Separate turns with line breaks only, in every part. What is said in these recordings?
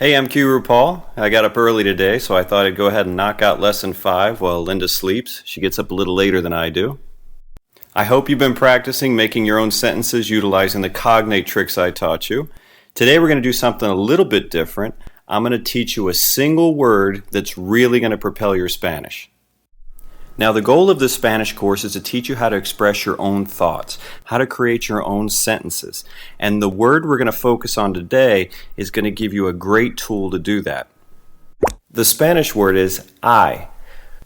Hey, I'm Q Paul. I got up early today, so I thought I'd go ahead and knock out lesson 5 while Linda sleeps. She gets up a little later than I do. I hope you've been practicing making your own sentences utilizing the cognate tricks I taught you. Today we're going to do something a little bit different. I'm going to teach you a single word that's really going to propel your Spanish. Now, the goal of this Spanish course is to teach you how to express your own thoughts, how to create your own sentences. And the word we're going to focus on today is going to give you a great tool to do that. The Spanish word is I,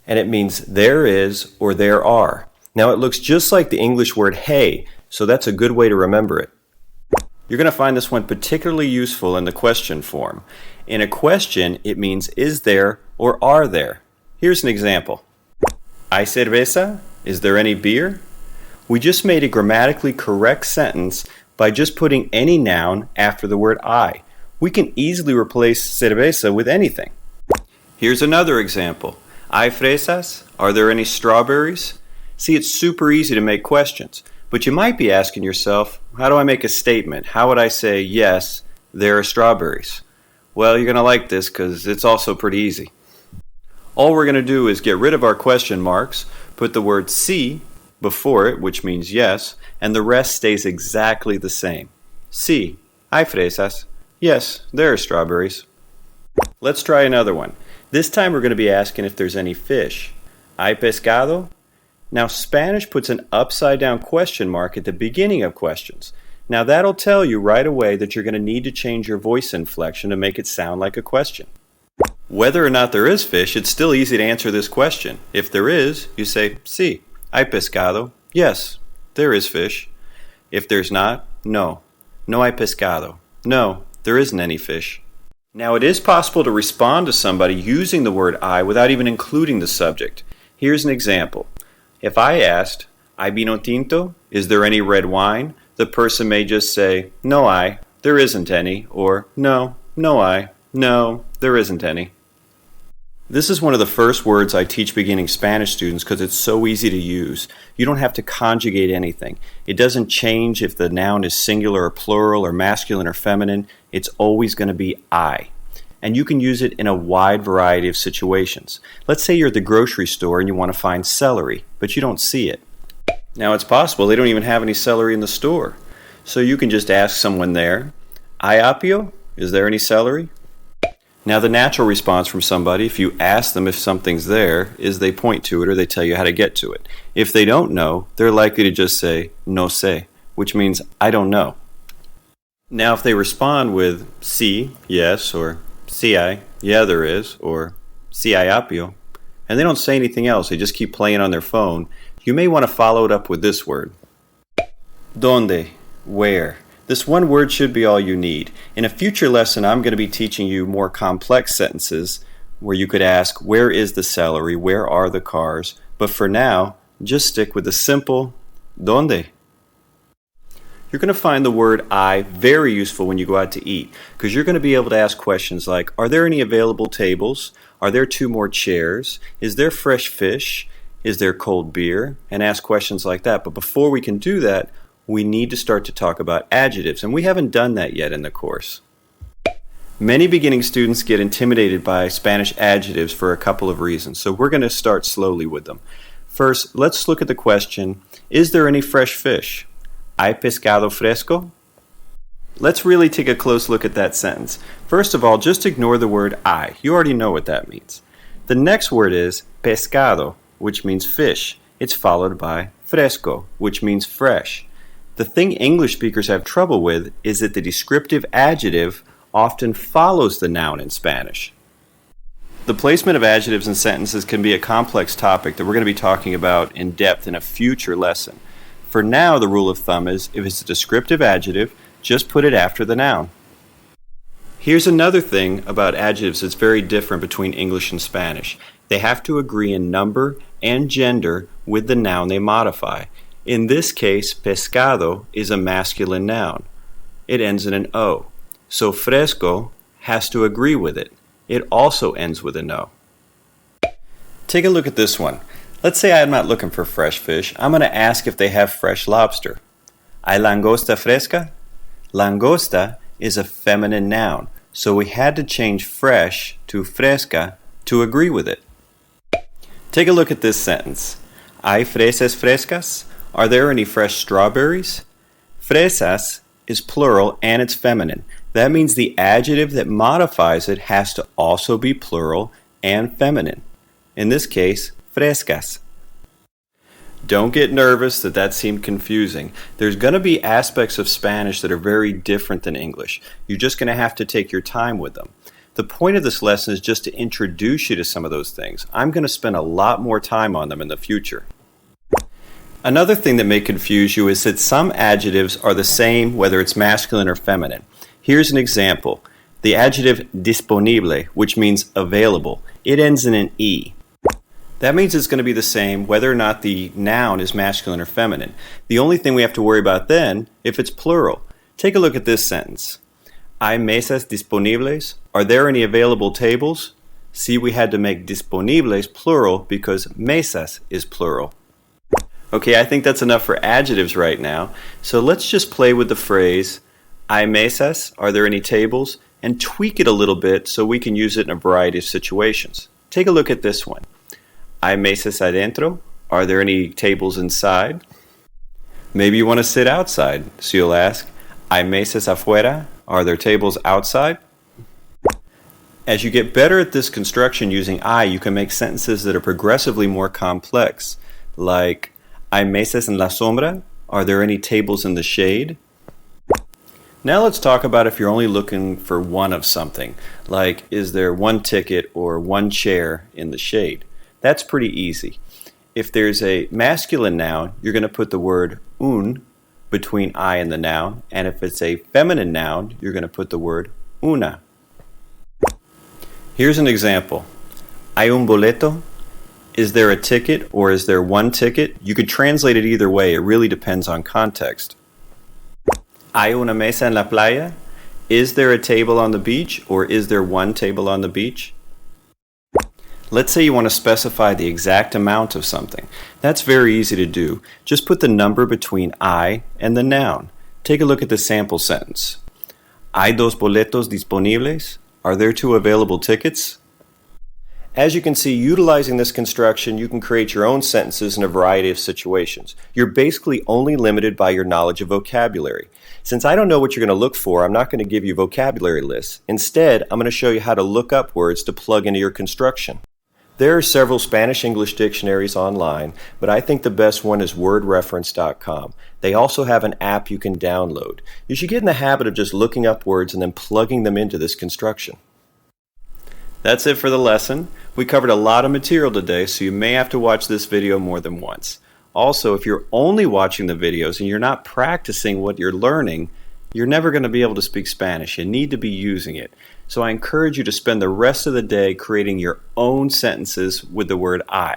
and it means there is or there are. Now, it looks just like the English word hey, so that's a good way to remember it. You're going to find this one particularly useful in the question form. In a question, it means is there or are there. Here's an example. ¿Hay cerveza? Is there any beer? We just made a grammatically correct sentence by just putting any noun after the word I. We can easily replace cerveza with anything. Here's another example. ¿Hay fresas? Are there any strawberries? See, it's super easy to make questions, but you might be asking yourself, how do I make a statement? How would I say, yes, there are strawberries? Well, you're going to like this because it's also pretty easy. All we're going to do is get rid of our question marks, put the word sí before it, which means yes, and the rest stays exactly the same. Sí, hay fresas. Yes, there are strawberries. Let's try another one. This time we're going to be asking if there's any fish. ¿Hay pescado? Now, Spanish puts an upside-down question mark at the beginning of questions. Now, that'll tell you right away that you're going to need to change your voice inflection to make it sound like a question. Whether or not there is fish, it's still easy to answer this question. If there is, you say, sí, hay pescado. Yes, there is fish. If there's not, no. No hay pescado. No, there isn't any fish. Now, it is possible to respond to somebody using the word I without even including the subject. Here's an example. If I asked, ¿hay vino tinto? Is there any red wine? The person may just say, no hay, there isn't any, or no, no hay, no, there isn't any. This is one of the first words I teach beginning Spanish students because it's so easy to use. You don't have to conjugate anything. It doesn't change if the noun is singular or plural or masculine or feminine. It's always going to be I. And you can use it in a wide variety of situations. Let's say you're at the grocery store and you want to find celery, but you don't see it. Now, it's possible they don't even have any celery in the store. So you can just ask someone there, ¿hay apio? Is there any celery? Now, the natural response from somebody, if you ask them if something's there, is they point to it or they tell you how to get to it. If they don't know, they're likely to just say, no sé, which means I don't know. Now, if they respond with sí, yes, or sí hay, yeah, there is, or sí hay apio, and they don't say anything else, they just keep playing on their phone, you may want to follow it up with this word. ¿Dónde? Where? This one word should be all you need. In a future lesson, I'm going to be teaching you more complex sentences where you could ask, where is the celery? Where are the cars? But for now, just stick with the simple, ¿dónde? You're going to find the word I very useful when you go out to eat because you're going to be able to ask questions like, are there any available tables? Are there 2 more chairs? Is there fresh fish? Is there cold beer? And ask questions like that. But before we can do that, we need to start to talk about adjectives, and we haven't done that yet in the course. Many beginning students get intimidated by Spanish adjectives for a couple of reasons, so we're going to start slowly with them. First, let's look at the question, is there any fresh fish? ¿Hay pescado fresco? Let's really take a close look at that sentence. First of all, just ignore the word I. You already know what that means. The next word is pescado, which means fish. It's followed by fresco, which means fresh. The thing English speakers have trouble with is that the descriptive adjective often follows the noun in Spanish. The placement of adjectives in sentences can be a complex topic that we're going to be talking about in depth in a future lesson. For now, the rule of thumb is if it's a descriptive adjective, just put it after the noun. Here's another thing about adjectives that's very different between English and Spanish. They have to agree in number and gender with the noun they modify. In this case, pescado is a masculine noun. It ends in an O. So fresco has to agree with it. It also ends with an O. Take a look at this one. Let's say I'm not looking for fresh fish. I'm going to ask if they have fresh lobster. ¿Hay langosta fresca? Langosta is a feminine noun. so we had to change fresh to fresca to agree with it. Take a look at this sentence. ¿Hay fresas frescas? Are there any fresh strawberries? Fresas is plural and it's feminine. That means the adjective that modifies it has to also be plural and feminine. In this case, frescas. Don't get nervous that seemed confusing. There's going to be aspects of Spanish that are very different than English. You're just going to have to take your time with them. The point of this lesson is just to introduce you to some of those things. I'm going to spend a lot more time on them in the future. Another thing that may confuse you is that some adjectives are the same whether it's masculine or feminine. Here's an example. The adjective disponible, which means available, it ends in an E. That means it's going to be the same whether or not the noun is masculine or feminine. The only thing we have to worry about then, if it's plural. Take a look at this sentence. ¿Hay mesas disponibles? Are there any available tables? See, we had to make disponibles plural because mesas is plural. Okay, I think that's enough for adjectives right now. So let's just play with the phrase, ¿hay mesas? Are there any tables? And tweak it a little bit so we can use it in a variety of situations. Take a look at this one. ¿Hay mesas adentro? Are there any tables inside? Maybe you want to sit outside, so you'll ask, ¿hay mesas afuera? Are there tables outside? As you get better at this construction using I, you can make sentences that are progressively more complex, like, ¿hay mesas en la sombra? Are there any tables in the shade? Now let's talk about if you're only looking for one of something, like, is there one ticket or one chair in the shade? That's pretty easy. If there's a masculine noun, you're going to put the word un between I and the noun, and if it's a feminine noun, you're going to put the word una. Here's an example. ¿Hay un boleto? Is there a ticket or is there one ticket? You could translate it either way. It really depends on context. ¿Hay una mesa en la playa? Is there a table on the beach or is there one table on the beach? Let's say you want to specify the exact amount of something. That's very easy to do. Just put the number between I and the noun. Take a look at the sample sentence. ¿Hay dos boletos disponibles? Are there two available tickets? As you can see, utilizing this construction, you can create your own sentences in a variety of situations. You're basically only limited by your knowledge of vocabulary. Since I don't know what you're going to look for, I'm not going to give you vocabulary lists. Instead, I'm going to show you how to look up words to plug into your construction. There are several Spanish-English dictionaries online, but I think the best one is wordreference.com. They also have an app you can download. You should get in the habit of just looking up words and then plugging them into this construction. That's it for the lesson. We covered a lot of material today, so you may have to watch this video more than once. Also, if you're only watching the videos and you're not practicing what you're learning, you're never going to be able to speak Spanish. You need to be using it. So I encourage you to spend the rest of the day creating your own sentences with the word I.